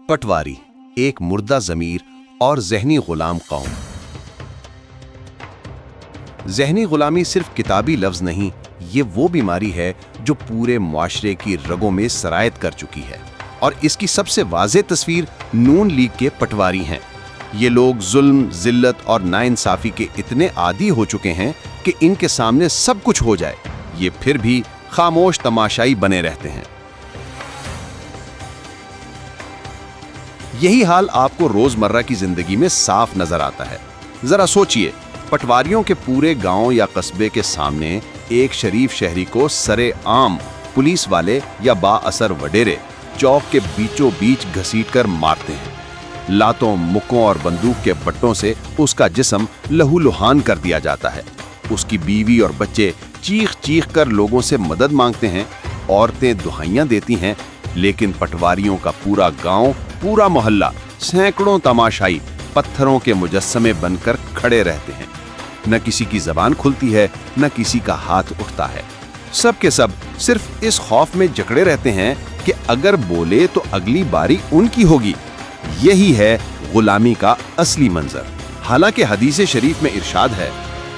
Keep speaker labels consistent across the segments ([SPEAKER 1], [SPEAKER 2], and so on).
[SPEAKER 1] पटवारी एक मुर्दा ज़मीर और ज़हनी ग़ुलाम कौम। ज़हनी ग़ुलामी सिर्फ किताबी लफ्ज़ नहीं, ये वो बीमारी है जो पूरे मुआशरे की रगों में सरायत कर चुकी है, और इसकी सबसे वाज़ेह तस्वीर नून लीग के पटवारी हैं। ये लोग जुल्म, ज़िल्लत और नाइंसाफ़ी के इतने आदी हो चुके हैं कि इनके सामने सब कुछ हो जाए, ये फिर भी खामोश तमाशाई बने रहते हैं। यही हाल आपको रोजमर्रा की जिंदगी में साफ नजर आता है। जरा सोचिए, पटवारियों के पूरे गांव या कस्बे के सामने एक शरीफ शहरी को सरे आम पुलिस वाले या बाअसर वडेरे चौक के बीचों बीच घसीटकर मारते हैं। लातों, मुक्कों और बंदूक के बट्टों से उसका जिस्म लहूलुहान कर दिया जाता है। उसकी बीवी और बच्चे चीख चीख कर लोगों से मदद मांगते हैं, औरतें दुहाइयां देती हैं, लेकिन पटवारियों का पूरा गांव, पूरा मोहल्ला सैकड़ों तमाशाई पत्थरों के मुजस्समे बनकर खड़े रहते हैं। न किसी की जबान खुलती है, न किसी का हाथ उठता है। सब के सब सिर्फ इस खौफ में जकड़े रहते हैं कि अगर बोले तो अगली बारी उनकी होगी। यही है गुलामी का असली मंजर। हालांकि हदीस शरीफ में इरशाद है,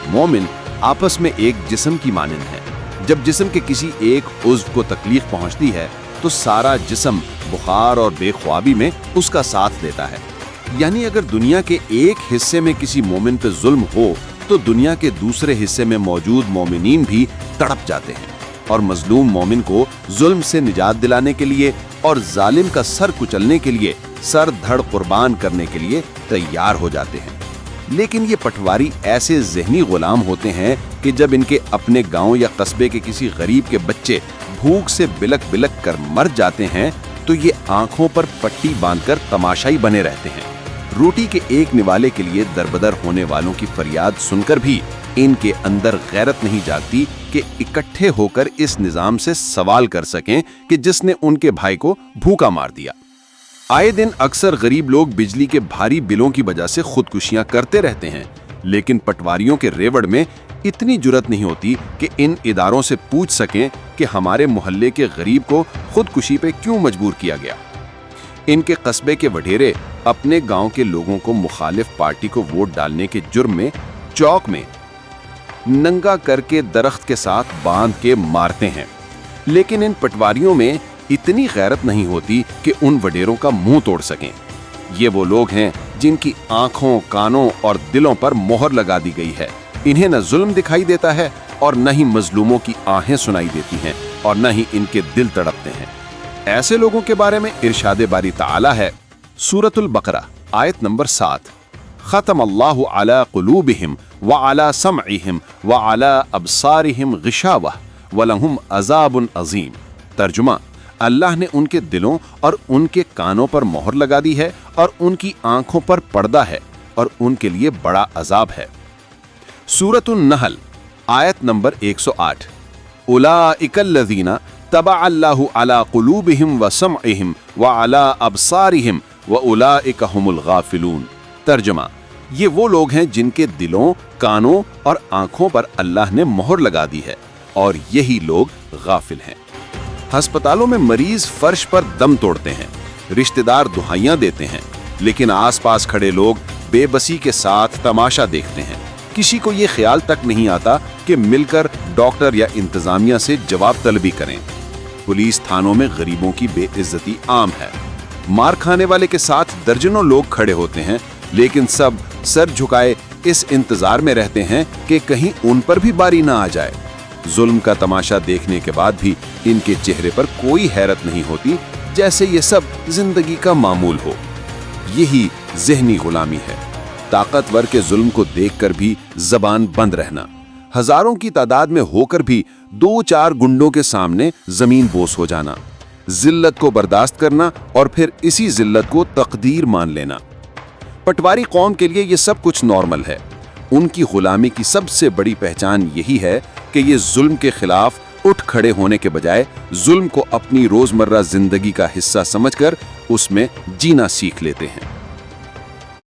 [SPEAKER 1] मोमिन आपस में एक जिस्म की मानिंद है। जब जिस्म के किसी एक उज़्व को तकलीफ पहुंचती है तो सारा जिस्म बुखार और बेख्वाबी में उसका साथ देता है। यानी अगर दुनिया के एक हिस्से में किसी मोमिन पे जुल्म हो तो दुनिया के दूसरे हिस्से में मौजूद मोमिनीन भी तड़प जाते हैं और मजलूम मोमिन को जुल्म से निजात दिलाने के लिए और जालिम का सर कुचलने के लिए, सर धड़ कुर्बान करने के लिए तैयार हो जाते हैं। लेकिन ये पटवारी ऐसे ज़हनी गुलाम होते हैं कि जब इनके अपने गांव या कस्बे के किसी गरीब के बच्चे भूख से बिलक बिलक कर मर जाते हैं तो ये आंखों पर पट्टी बांधकर तमाशाई बने रहते हैं। रोटी के एक निवाले के लिए दरबदर होने वालों की फरियाद सुनकर भी इनके अंदर गैरत नहीं जागती कि इकट्ठे होकर इस निजाम से सवाल कर सकें कि जिसने उनके भाई को भूखा मार दिया। आए दिन अक्सर गरीब लोग बिजली के भारी बिलों की वजह से खुदकुशियां करते रहते हैं, लेकिन पटवारियों के रेवड़ में इतनी जुर्रत नहीं होती कि इन इदारों से पूछ सकें कि हमारे मोहल्ले के गरीब को खुदकुशी पे क्यों मजबूर किया गया। इनके कस्बे के वडेरे अपने गांव के लोगों को मुखालिफ पार्टी को वोट डालने के जुर्म में चौक में नंगा करके दरख्त के साथ बांध के मारते हैं। लेकिन इन पटवारियों में इतनी गैरत नहीं होती कि उन वडेरों का मुंह तोड़ सकें। ये वो लोग हैं जिनकी आंखों, कानों और दिलों पर मोहर लगा दी गई है। इन्हें न जुल्म दिखाई देता है और न ही मजलूमों की आहें सुनाई देती हैं और न ही इनके दिल तड़पते हैं। ऐसे लोगों के बारे में इरशाद बारी ताला है, सूरतुल बकरा आयत नंबर 7, खतम अल्लाहु अला कुलूबिहिम व अला समइहिम व अला अबसारिहिम गिशावह व लहुम अज़ाबुन अज़ीम। तर्जुमा, अल्लाह ने उनके दिलों और उनके कानों पर मोहर लगा दी है और उनकी आंखों पर पर्दा है और उनके लिए बड़ा अजाब है। सूरतुन नहल आयत नंबर 108, उलाइकल्लज़ीना तबअल्लाहु अला कुलूबिहिम व समइहिम व अला अबसारिहिम व उलाइका हुमुल गाफिलून। तर्जुमा, ये वो लोग हैं जिनके दिलों, कानों और आंखों पर अल्लाह ने मोहर लगा दी है और यही लोग गाफिल हैं। अस्पतालों में मरीज फर्श पर दम तोड़ते हैं, रिश्तेदार दुहाइयां देते हैं, लेकिन आसपास खड़े लोग बेबसी के साथ तमाशा देखते हैं। किसी को ये ख्याल तक नहीं आता कि मिलकर डॉक्टर या इंतजामिया से जवाब तलबी करें। पुलिस थानों में गरीबों की बेइज्जती आम है। मार खाने वाले के साथ दर्जनों लोग खड़े होते हैं, लेकिन सब सर झुकाए इस इंतजार में रहते हैं कि कहीं उन पर भी बारी ना आ जाए। जुल्म का तमाशा देखने के बाद भी इनके चेहरे पर कोई हैरत नहीं होती, जैसे ये सब जिंदगी का मामूल हो। यही ज़हनी गुलामी है, ताकतवर के जुल्म को देखकर भी जबान बंद रहना, हजारों की तादाद में होकर भी 2-4 गुंडों के सामने जमीन बोस हो जाना, जिल्लत को बर्दाश्त करना और फिर इसी जिल्लत को तकदीर मान लेना। पटवारी कौम के लिए ये सब कुछ नॉर्मल है। उनकी गुलामी की सबसे बड़ी पहचान यही है कि ये जुल्म के खिलाफ उठ खड़े होने के बजाय जुल्म को अपनी रोजमर्रा जिंदगी का हिस्सा समझकर उसमें जीना सीख लेते हैं।